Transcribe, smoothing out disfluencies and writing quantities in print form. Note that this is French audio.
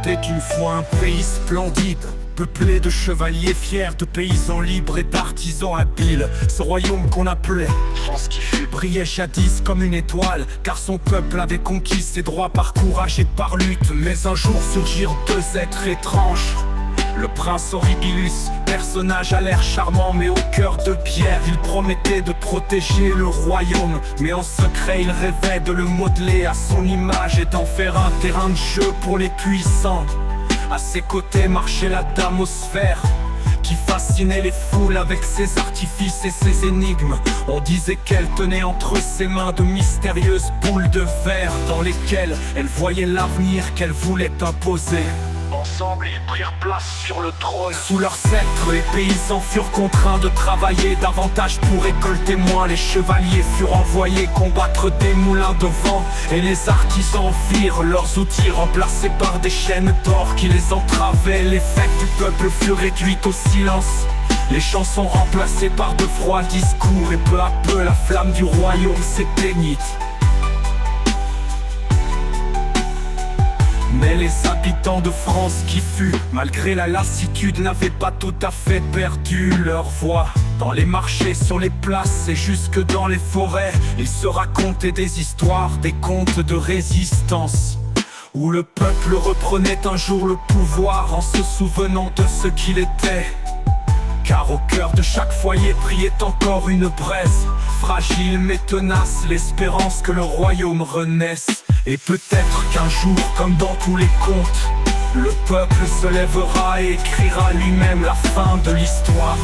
C'était une fois un pays splendide, peuplé de chevaliers fiers, de paysans libres et d'artisans habiles. Ce royaume qu'on appelait France qui fut brillait jadis comme une étoile, car son peuple avait conquis ses droits par courage et par lutte. Mais un jour surgirent deux êtres étranges. Le prince Horribilus, personnage à l'air charmant mais au cœur de pierre. Il promettait de protéger le royaume, mais en secret il rêvait de le modeler à son image et d'en faire un terrain de jeu pour les puissants. À ses côtés marchait la dame aux sphères, qui fascinait les foules avec ses artifices et ses énigmes. On disait qu'elle tenait entre ses mains de mystérieuses boules de verre, dans lesquelles elle voyait l'avenir qu'elle voulait imposer. Ensemble ils prirent place sur le trône. Sous leur sceptre les paysans furent contraints de travailler davantage pour récolter moins. Les chevaliers furent envoyés combattre des moulins de vent, et les artisans virent leurs outils remplacés par des chaînes d'or qui les entravaient. Les fêtes du peuple furent réduites au silence, les chansons remplacées par de froids discours, et peu à peu la flamme du royaume s'éteignit. Mais les habitants de France qui fut, malgré la lassitude, n'avaient pas tout à fait perdu leur voix. Dans les marchés, sur les places et jusque dans les forêts, ils se racontaient des histoires, des contes de résistance, où le peuple reprenait un jour le pouvoir en se souvenant de ce qu'il était. Car au cœur de chaque foyer brillait encore une braise, fragile mais tenace, l'espérance que le royaume renaisse. Et peut-être qu'un jour, comme dans tous les contes, le peuple se lèvera et écrira lui-même la fin de l'histoire.